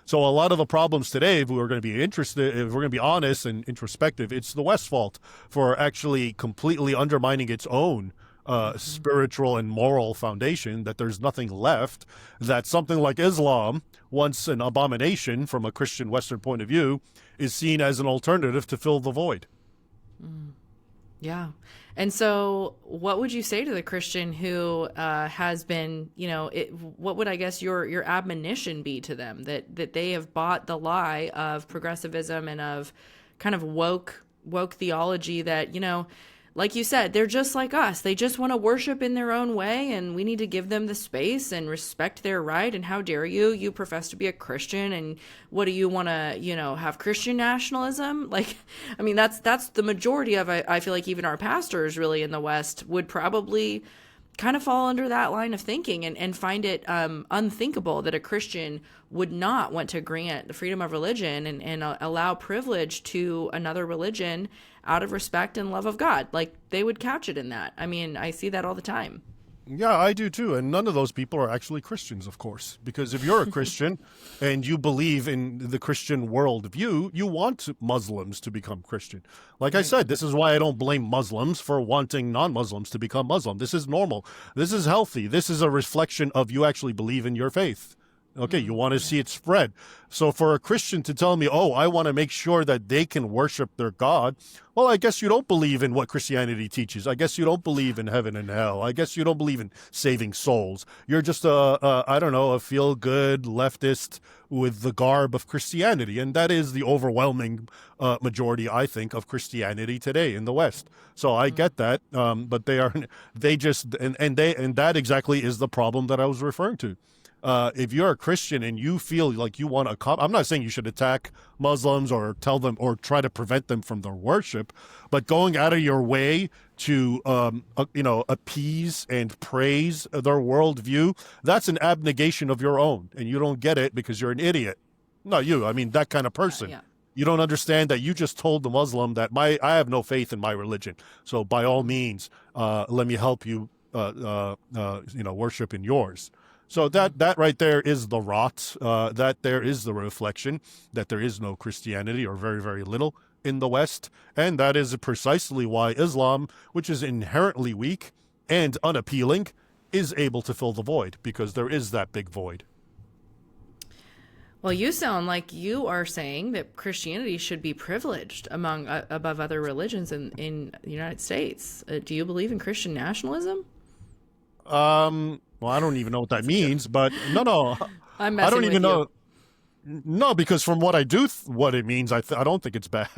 So a lot of the problems today, if we're going to be honest and introspective, it's the West's fault for actually completely undermining its own spiritual and moral foundation, that there's nothing left, that something like Islam, once an abomination from a Christian Western point of view, is seen as an alternative to fill the void. Yeah. And so what would you say to the Christian who has been, what would, I guess, your admonition be to them, that they have bought the lie of progressivism and of kind of woke theology that, like you said, they're just like us. They just want to worship in their own way, and we need to give them the space and respect their right. And how dare you? You profess to be a Christian, and what do you want to, have Christian nationalism? Like, I mean, that's the majority of, I feel like even our pastors really in the West would probably kind of fall under that line of thinking and find it unthinkable that a Christian would not want to grant the freedom of religion and allow privilege to another religion out of respect and love of God. Like, they would couch it in that. I mean, I see that all the time. Yeah, I do too. And none of those people are actually Christians, of course, because if you're a Christian and you believe in the Christian worldview, you want Muslims to become Christian. Like I said, this is why I don't blame Muslims for wanting non-Muslims to become Muslim. This is normal. This is healthy. This is a reflection of you actually believe in your faith. Okay, you want to see it spread. So for a Christian to tell me, oh, I want to make sure that they can worship their God, well, I guess you don't believe in what Christianity teaches. I guess you don't believe in heaven and hell. I guess you don't believe in saving souls. You're just a feel-good leftist with the garb of Christianity. And that is the overwhelming majority, I think, of Christianity today in the West. So I get that, but that exactly is the problem that I was referring to. If you're a Christian and you feel like you want to I'm not saying you should attack Muslims or tell them or try to prevent them from their worship, but going out of your way to, appease and praise their worldview, that's an abnegation of your own. And you don't get it because you're an idiot. Not you. I mean, that kind of person. Yeah. You don't understand that you just told the Muslim that I have no faith in my religion. So by all means, let me help you, worship in yours. So that right there is the rot, that there is the reflection that there is no Christianity, or very, very little, in the West. And that is precisely why Islam, which is inherently weak and unappealing, is able to fill the void, because there is that big void. Well, you sound like you are saying that Christianity should be privileged above other religions in the United States. Do you believe in Christian nationalism? Well, I don't even know what that means, but no. I'm messing I don't even know. No, because from what I do, what it means, I don't think it's bad.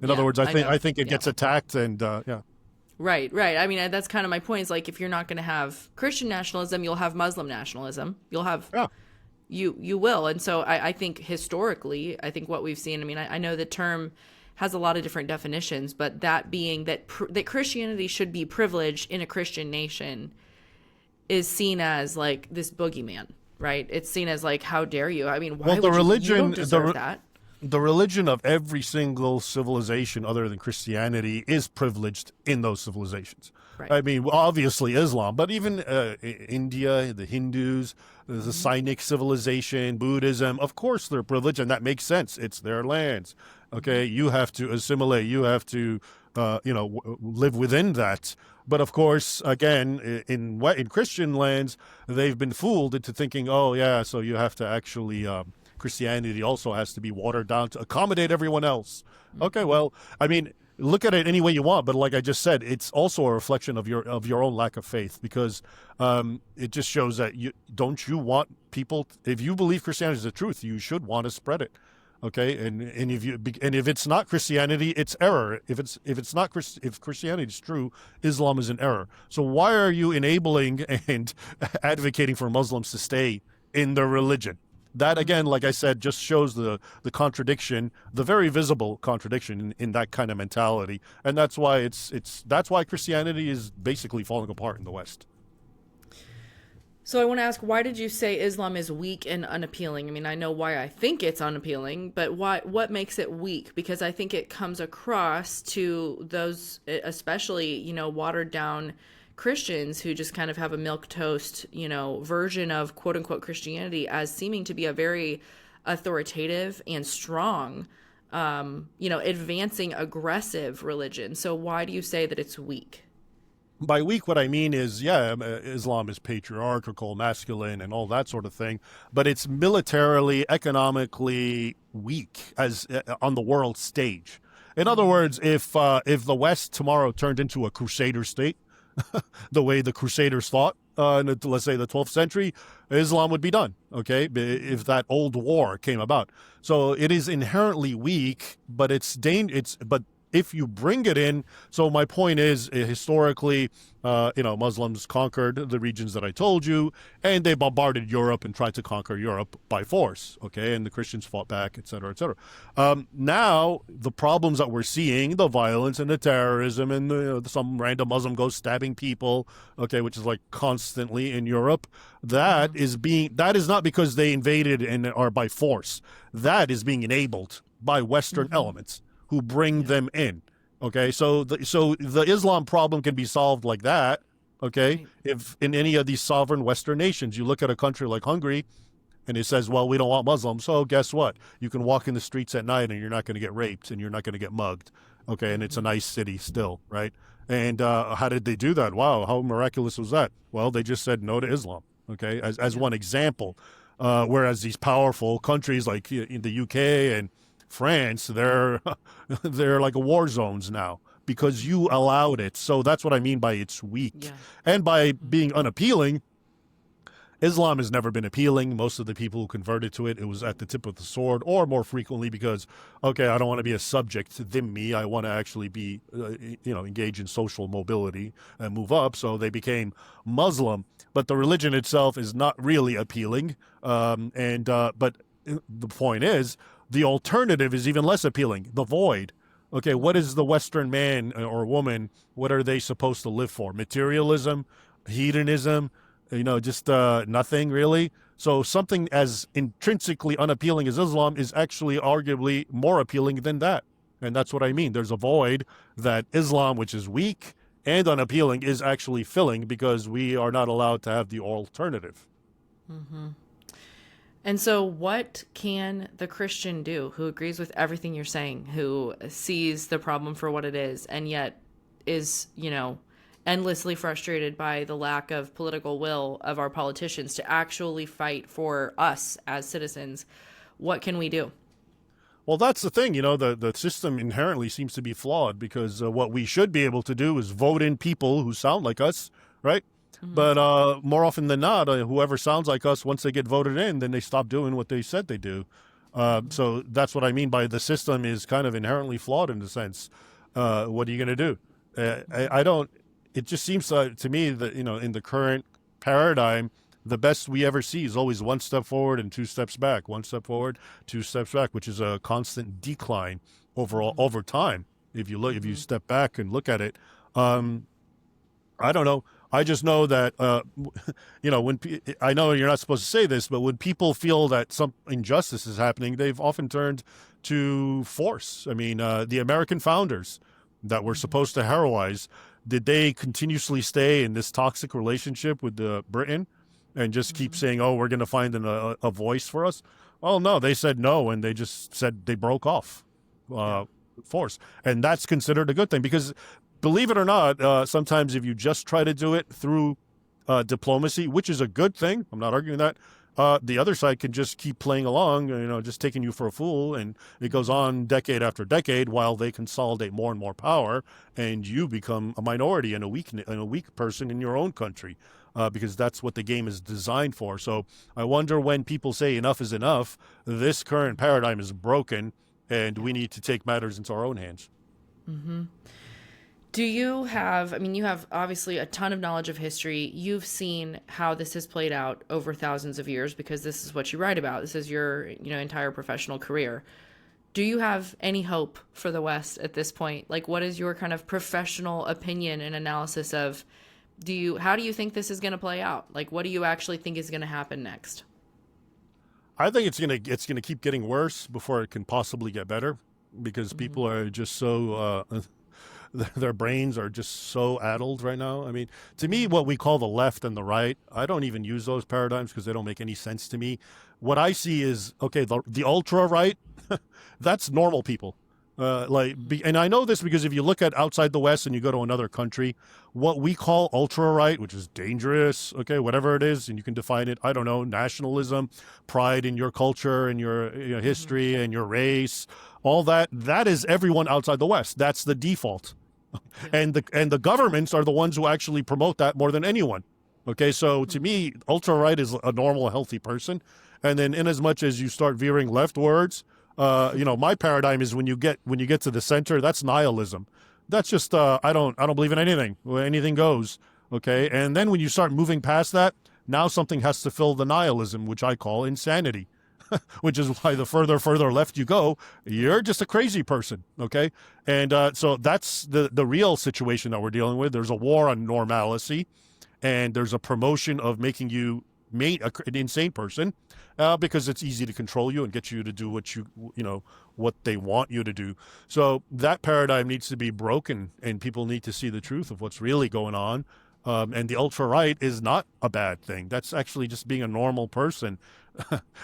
In other words, I think it gets attacked, and yeah. Right. I mean, that's kind of my point. Is like, if you're not going to have Christian nationalism, you'll have Muslim nationalism. You'll have. Yeah. You will, and so I think historically, I think what we've seen. I mean, I know the term has a lot of different definitions, but that being that that Christianity should be privileged in a Christian nation is seen as like this boogeyman, right? It's seen as like, how dare you? I mean, why Well, the would religion, you don't deserve that? The religion of every single civilization other than Christianity is privileged in those civilizations. Right. I mean, obviously Islam, but even India, the Hindus, the Sinic civilization, Buddhism, of course they're privileged, and that makes sense. It's their lands. Okay, you have to assimilate. You have to, live within that. But of course, again, in Christian lands, they've been fooled into thinking, oh yeah, so you have to actually. Christianity also has to be watered down to accommodate everyone else. Okay, well, I mean, look at it any way you want, but like I just said, it's also a reflection of your own lack of faith, because it just shows that you want people, if you believe Christianity is the truth, you should want to spread it. Okay, and if it's not Christianity, it's error. If Christianity is true, Islam is an error. So why are you enabling and advocating for Muslims to stay in their religion? That, again, like I said, just shows the contradiction, the very visible contradiction in that kind of mentality, and that's why that's why Christianity is basically falling apart in the West. So I want to ask, why did you say Islam is weak and unappealing? I mean, I know why I think it's unappealing, but what makes it weak? Because I think it comes across to those, especially, watered down Christians who just kind of have a milquetoast, version of quote unquote Christianity as seeming to be a very authoritative and strong, advancing, aggressive religion. So why do you say that it's weak? By weak, what I mean is, Islam is patriarchal, masculine, and all that sort of thing, but it's militarily, economically weak as on the world stage. In other words, if the West tomorrow turned into a crusader state, the way the Crusaders thought, let's say the 12th century, Islam would be done, okay, if that old war came about. So it is inherently weak, but but if you bring it in, so my point is, historically, Muslims conquered the regions that I told you, and they bombarded Europe and tried to conquer Europe by force, okay, and the Christians fought back, et cetera, et cetera. Now, the problems that we're seeing, the violence and the terrorism, and some random Muslim goes stabbing people, okay, which is like constantly in Europe, that is not because they invaded and are by force. That is being enabled by Western elements who bring them in. Okay, so the Islam problem can be solved like that. Okay, right. If in any of these sovereign Western nations, you look at a country like Hungary, and it says, well, we don't want Muslims. So guess what? You can walk in the streets at night, and you're not going to get raped, and you're not going to get mugged. Okay, and it's a nice city still, right? And how did they do that? Wow, how miraculous was that? Well, they just said no to Islam. Okay, as one example. Whereas these powerful countries like in the UK and France, they're like war zones now because you allowed it. So that's what I mean by it's weak. Yeah. And by being unappealing, Islam has never been appealing. Most of the people who converted to it, it was at the tip of the sword, or more frequently because, okay, I don't want to be a subject to dhimmi. I want to actually be, engage in social mobility and move up. So they became Muslim. But the religion itself is not really appealing. But the point is, the alternative is even less appealing, the void. Okay, what is the Western man or woman, what are they supposed to live for? Materialism, hedonism, just nothing really. So something as intrinsically unappealing as Islam is actually arguably more appealing than that. And that's what I mean. There's a void that Islam, which is weak and unappealing, is actually filling because we are not allowed to have the alternative. Mm-hmm. And so what can the Christian do who agrees with everything you're saying, who sees the problem for what it is, and yet is, endlessly frustrated by the lack of political will of our politicians to actually fight for us as citizens? What can we do? Well, that's the thing, the system inherently seems to be flawed because what we should be able to do is vote in people who sound like us, right? Mm-hmm. But more often than not, whoever sounds like us, once they get voted in, then they stop doing what they said they do. So that's what I mean by the system is kind of inherently flawed in a sense. What are you going to do? It just seems to me that, in the current paradigm, the best we ever see is always one step forward and two steps back, one step forward, two steps back, which is a constant decline overall over time. If you step back and look at it, I don't know. I just know that, I know you're not supposed to say this, but when people feel that some injustice is happening, they've often turned to force. I mean, the American founders that were supposed to heroize, did they continuously stay in this toxic relationship with Britain and just keep saying, oh, we're going to find a voice for us? Oh, no, they said no, and they just said they broke off force. And that's considered a good thing because, believe it or not, sometimes if you just try to do it through diplomacy, which is a good thing, I'm not arguing that, the other side can just keep playing along, just taking you for a fool, and it goes on decade after decade while they consolidate more and more power, and you become a minority and a weak person in your own country, because that's what the game is designed for. So I wonder when people say enough is enough, this current paradigm is broken, and we need to take matters into our own hands. Mm-hmm. Do you have, you have obviously a ton of knowledge of history. You've seen how this has played out over thousands of years because this is what you write about. This is your, entire professional career. Do you have any hope for the West at this point? Like, what is your kind of professional opinion and analysis of, how do you think this is going to play out? Like, what do you actually think is going to happen next? I think it's gonna keep getting worse before it can possibly get better because people are just so, their brains are just so addled right now. I mean, to me, what we call the left and the right, I don't even use those paradigms because they don't make any sense to me. What I see is, okay, the ultra right, that's normal people. And I know this because if you look at outside the West and you go to another country, what we call ultra right, which is dangerous, okay, whatever it is, and you can define it, I don't know, nationalism, pride in your culture and your history and your race, all that is everyone outside the West. That's the default. And the governments are the ones who actually promote that more than anyone. Okay, so to me, ultra right is a normal, healthy person. And then in as much as you start veering leftwards, my paradigm is when you get to the center, that's nihilism. That's just I don't believe in anything. Anything goes. Okay, and then when you start moving past that, now something has to fill the nihilism, which I call insanity. Which is why the further left you go, you're just a crazy person, okay? And so that's the real situation that we're dealing with. There's a war on normalcy, and there's a promotion of making you an insane person because it's easy to control you and get you to do what they want you to do. So that paradigm needs to be broken, and people need to see the truth of what's really going on. And the ultra-right is not a bad thing. That's actually just being a normal person,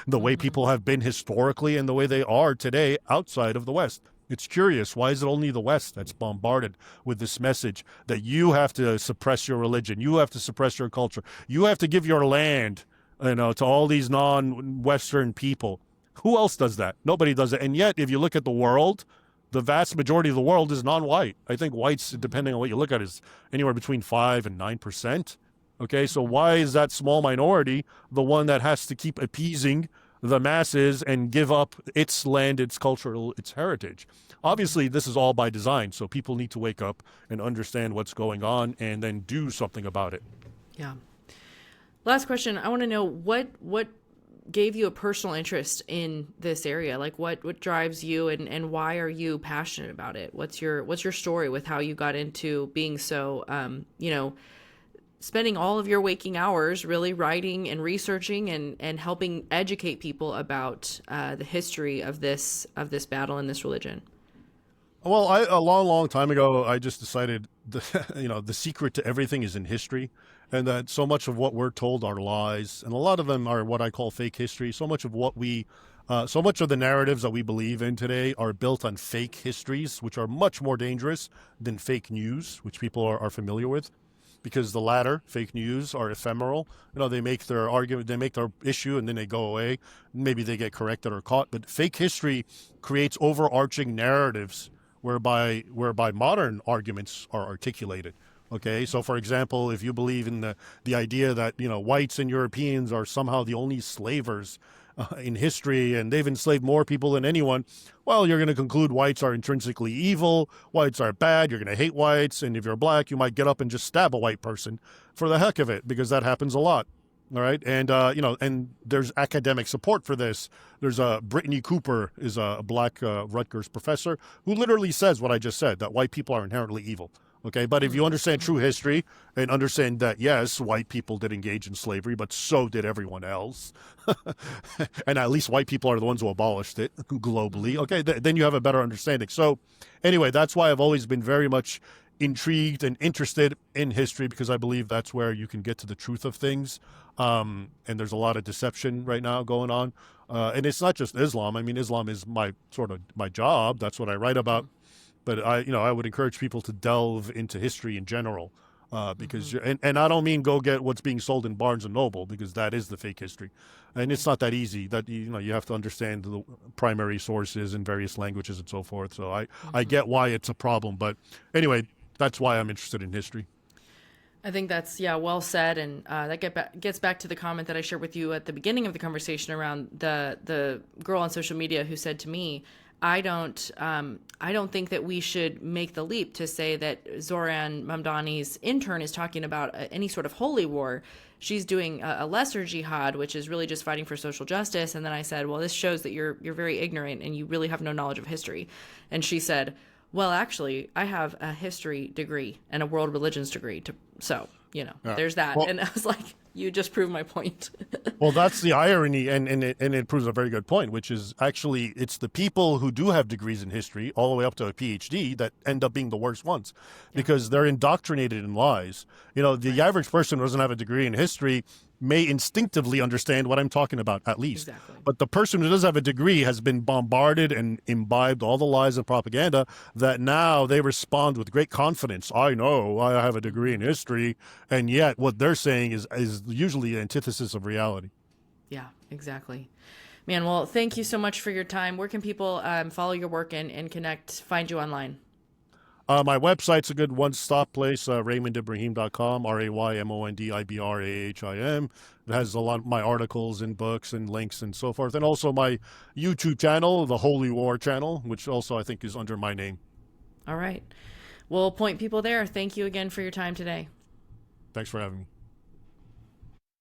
the way people have been historically and the way they are today outside of the West. It's curious. Why is it only the West that's bombarded with this message that you have to suppress your religion, you have to suppress your culture, you have to give your land, to all these non-Western people? Who else does that? Nobody does it. And yet, if you look at the world, the vast majority of the world is non-white. I think whites, depending on what you look at, is anywhere between 5 and 9%. Okay, so why is that small minority the one that has to keep appeasing the masses and give up its land, its culture, its heritage? Obviously, this is all by design, so people need to wake up and understand what's going on and then do something about it. Yeah. Last question. I want to know what gave you a personal interest in this area? Like what drives you and why are you passionate about it? What's your story with how you got into being so, spending all of your waking hours really writing and researching and helping educate people about the history of this battle and this religion? Well, a long time ago, I just decided the secret to everything is in history, and that so much of what we're told are lies, and a lot of them are what I call fake history. So much of so much of the narratives that we believe in today are built on fake histories, which are much more dangerous than fake news, which people are familiar with. Because the latter, fake news, are ephemeral. They make their argument, they make their issue, and then they go away. Maybe they get corrected or caught. But fake history creates overarching narratives whereby modern arguments are articulated. Okay, so for example, if you believe in the idea that whites and Europeans are somehow the only slavers in history and they've enslaved more people than anyone, well, you're going to conclude whites are intrinsically evil, whites are bad, you're going to hate whites, and if you're black, you might get up and just stab a white person for the heck of it, because that happens a lot. All right, and and there's academic support for this. There's Brittany Cooper is a black Rutgers professor who literally says what I just said, that white people are inherently evil. Okay, but if you understand true history and understand that yes, white people did engage in slavery, but so did everyone else, and at least white people are the ones who abolished it globally. Okay, then you have a better understanding. So, anyway, that's why I've always been very much intrigued and interested in history, because I believe that's where you can get to the truth of things. And there's a lot of deception right now going on. And it's not just Islam. I mean, Islam is my job. That's what I write about. But I would encourage people to delve into history in general, because and I don't mean go get what's being sold in Barnes and Noble, because that is the fake history, and it's not that easy. That you have to understand the primary sources in various languages and so forth. So I get why it's a problem. But anyway, that's why I'm interested in history. I think that's, well said. And that gets back to the comment that I shared with you at the beginning of the conversation around the girl on social media who said to me, I don't think that we should make the leap to say that Zoran Mamdani's intern is talking about any sort of holy war. She's doing a lesser jihad, which is really just fighting for social justice. And then I said, well, this shows that you're very ignorant and you really have no knowledge of history. And she said, well, actually, I have a history degree and a world religions degree. There's that. Well, and I was like, you just proved my point. Well, that's the irony, and it proves a very good point, which is actually it's the people who do have degrees in history, all the way up to a PhD, that end up being the worst ones, because they're indoctrinated in lies. The average person who doesn't have a degree in history may instinctively understand what I'm talking about, at least. Exactly. But the person who does have a degree has been bombarded and imbibed all the lies and propaganda that now they respond with great confidence. I know, I have a degree in history, and yet what they're saying is usually the antithesis of reality. Yeah, exactly. Man, well, thank you so much for your time. Where can people follow your work and connect, find you online? My website's a good one-stop place, RaymondIbrahim.com, RaymondiBrahim. It has a lot of my articles and books and links and so forth. And also my YouTube channel, the Holy War channel, which also I think is under my name. All right. We'll point people there. Thank you again for your time today. Thanks for having me.